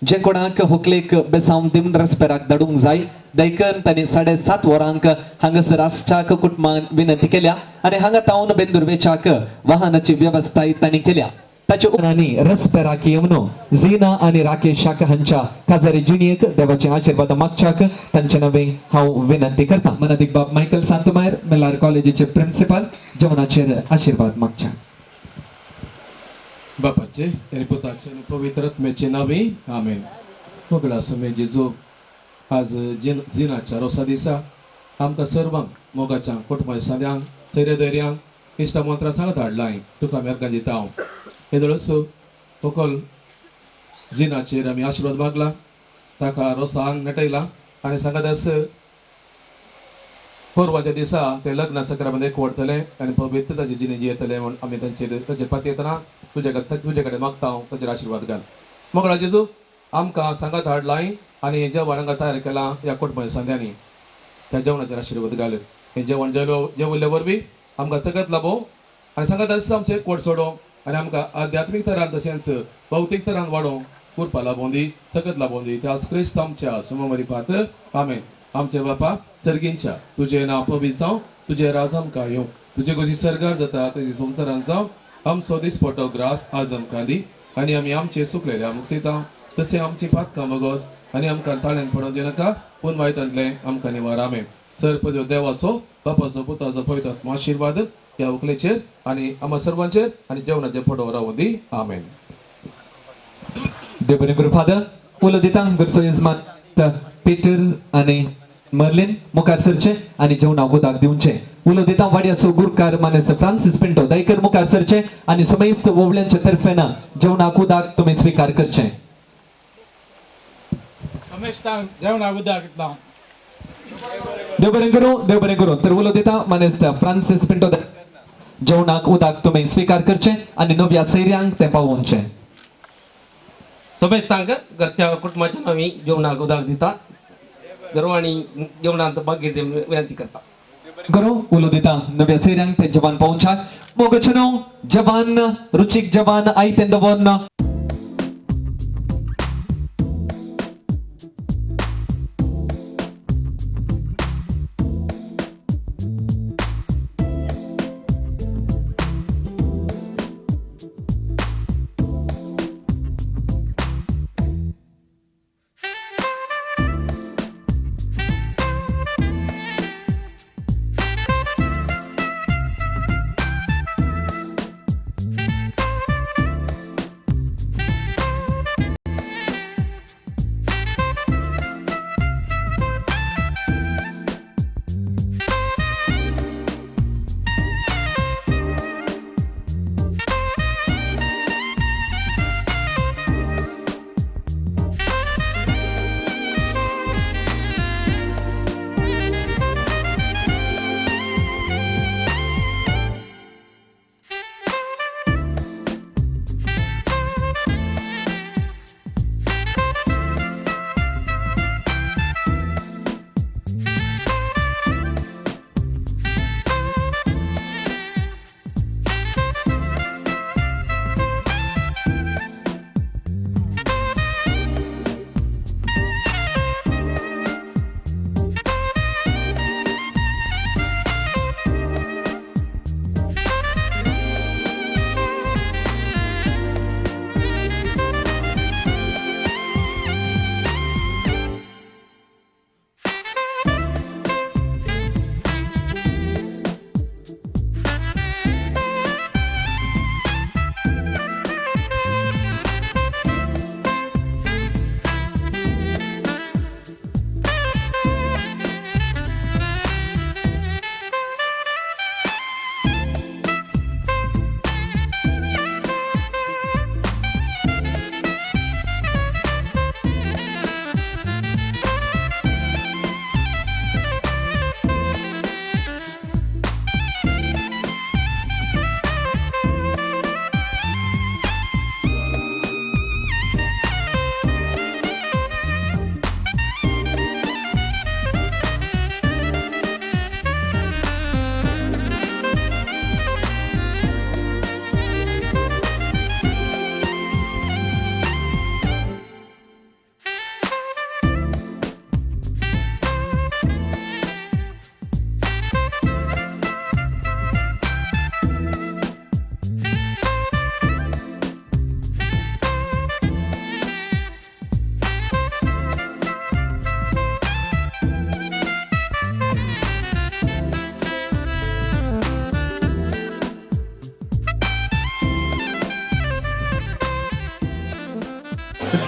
जे कोणाक होकलेक बेसांव दिवन रस्पेराक धाडूंक जाय दयकन तांणी 7:30 वरांक हांगासर आसच्याक कुटुंबान विनंती केल्या आनी हांगा तावन बेंदूर वेचाक वाहनाची वेवस्थाय तांणी केल्या ताचे उपरांनी रस्पेराक येवन झीना आनी राकेशाक हांच्या काजारी जिणयेक देवाचे आशीर्वाद मागच्याक तांचे नवे हांव विनंती करता मनादीक बाब मायकल सांतमायर मेलार कॉलेजीचे प्रिंसिपल जेवणाचेर आशीर्वाद मागच्या बापाचे आणि पुताचे आणि पवित्र आत्म्याचे नावे आमेन सगळा समय जेजो आज जिनाच्या रोसा दिसा आमकां सर्वांक मोगाच्या कुटुंबाच्या सद्यांक धैर्यांक इश्टा मंत्रा सांगत हाडलां तुका आमी अर्घ दिता हांव हेदळच सकल जिनाचेर आमी आशिर्वाद मागला ताका रोसांक नटयला आनी सांगात परवाच्या दिसा ते लग्न सकारामध्ये वडतले आनी पवित्र ताचे जिणेजी येतले म्हूण आमी ताचे पाती येतना तुजे कडेन मागता हांव ताचेर आशिर्वाद घाल. मोगळा जेजू आमकां सांगात हाडलाय आनी जेवण तयार केलां ह्या कुटुंबाच्या सांद्यांनी त्या जेवणाचेर आशिर्वाद घाल. हे जेवण जेवल्ले वरवीं आमकां सगळ्यात लाभो आनी सांगात आमचे एकवट सोडो आनी आमकां आध्यात्मीक तरान तशेंच भौतीक तरान वाडोवंक कुरपा लाभोवन दी सगळ्यात लाभोवन दी. त्या क्रिस्त आमच्या सुमोवरी खातीर आमेन. आमचे बापा सर्गींच्या तुझे नांव पवित्र जावं, तुझे राज आमकां येवं, तुजे कशी सरकार जाता तशी संवसारांत जावं. आमचो दिसपटो ग्रास आज आमकां दी आनी आमी आमचे सुकलेल्या मुक्सिता तशें आमची पातकां मागोस आनी आमकां ताळ्यान पडोवन दिनाका पूण वायटांतले आमकां निवार. आमेन. सर्पदेव देवाचो बापाचो पुताचो पवित्र आत्मा आशिर्वाद ह्या उकलेचेर आनी आम्हा सर्वांचेर आनी जेवणाचेर पडो रावूं दी. आमेन. देव बरें करूं. फादर उलो दिता घरचो यजमान पीटर आनी मर्लिन मुखार सरचे आनी जेवणाक उदक दिवचे. उलो दिता वाड्याचो गुरकार मानेस्त फ्रांसीस पिंटो दयकर मुखार सरचे आनी समेस्त वोवळ्यांच्या तर्फेन जेवणाक उदक तुमी स्विकार करचे. जेवणाक उदक दिता. देव बरें करूं. देव बरें करूं. तर उलो दिता मानेस्त फ्रांसीस पिंटो जेवणाक उदक तुमी स्विकार करचे आनी नव्या सैर्यांक ते पावोवचे. समेस्तांक घरच्या कुटुंबाच्या नावी जेवणाक उदक दिता. गर्वाणी जेवणांत भाग्याची विनंती करता. करो उलो दिता नव्या सैर्यांक ते जवान पावोवच्याक. मोगचनो जवान रुचीक जवान आयतें दवरन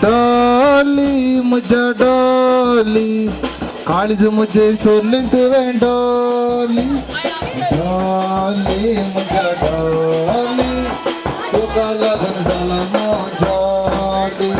डाली मुझे डाली काळीज मुझे सोडली तुवें डाली डाली मुझे डाली तुका लागून जाला मोजाली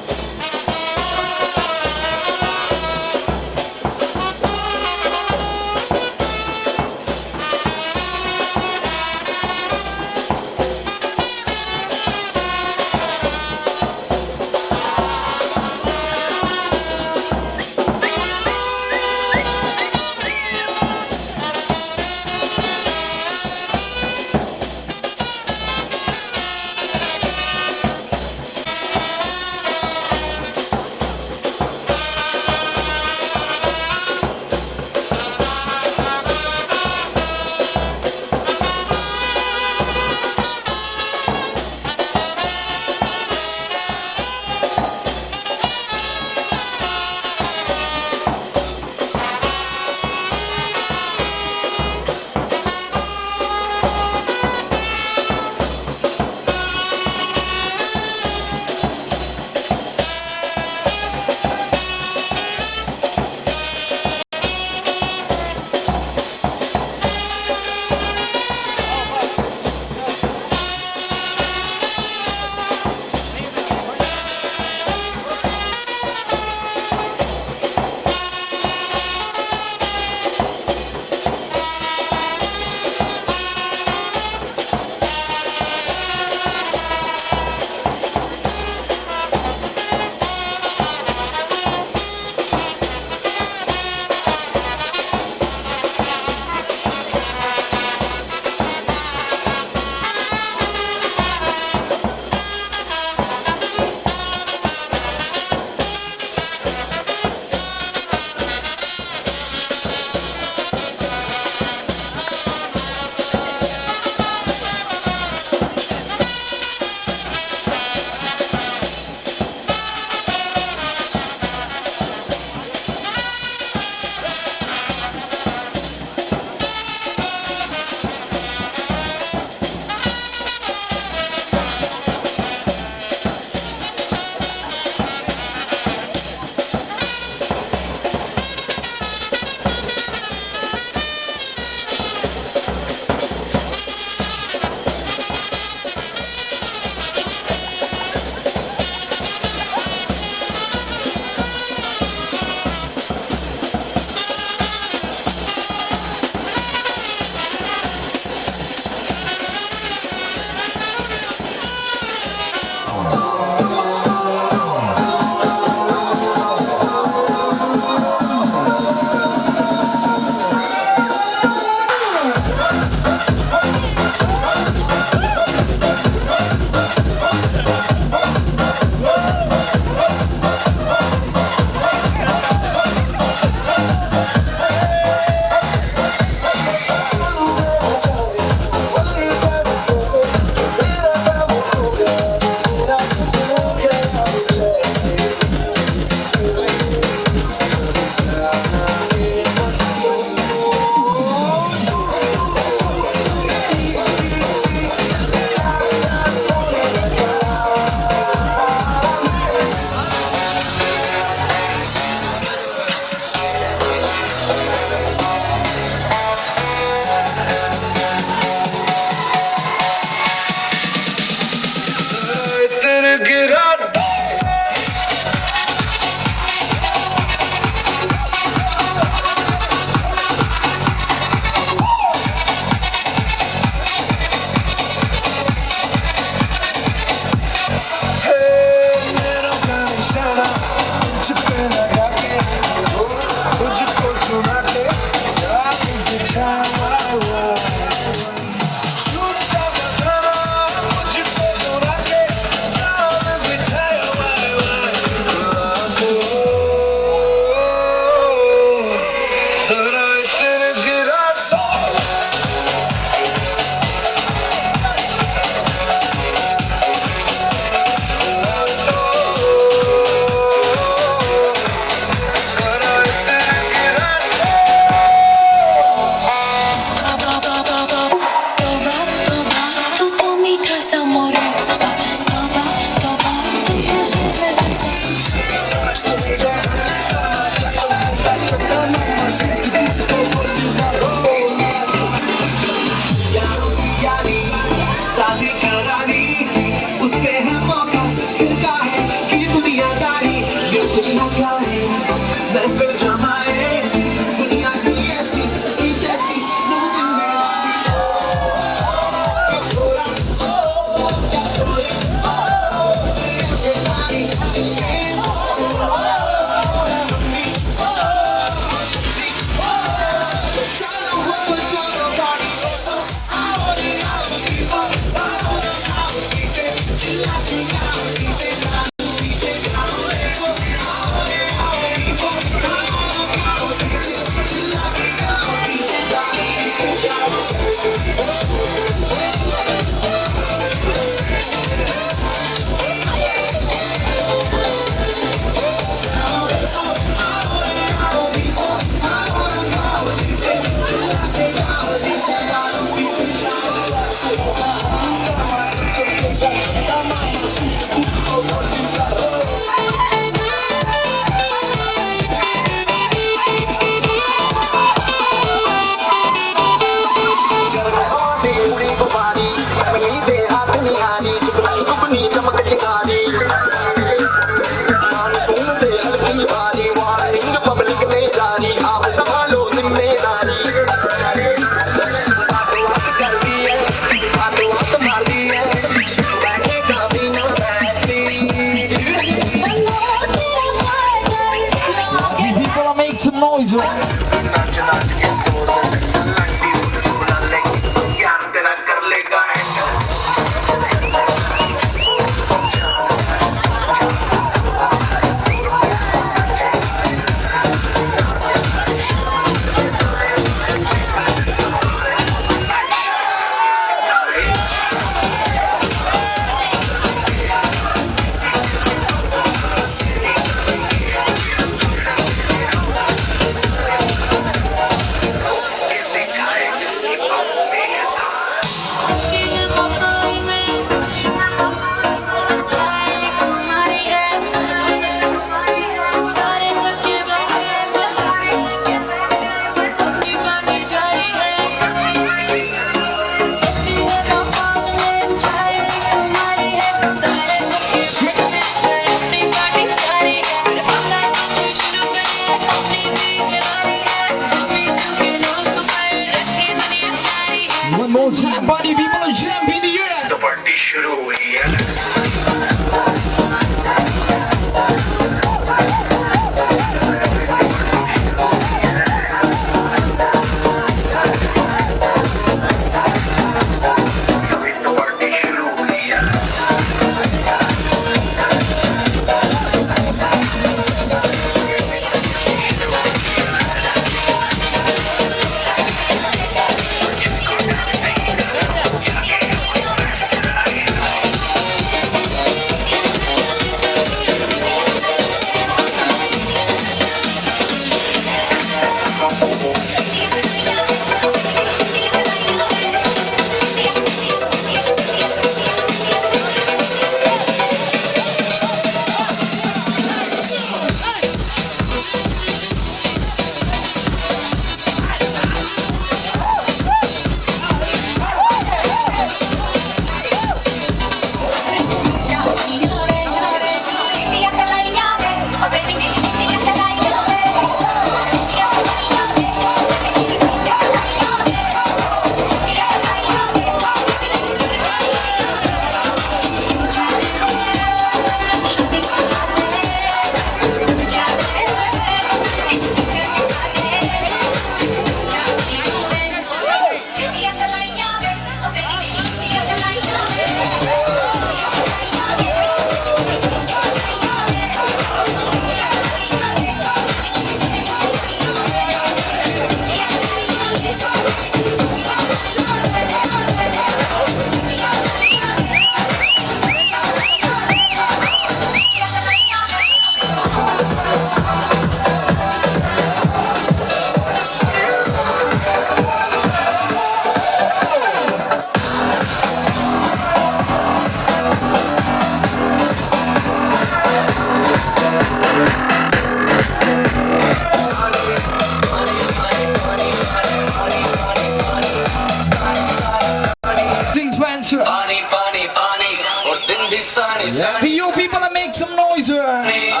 Do you people make some noise here?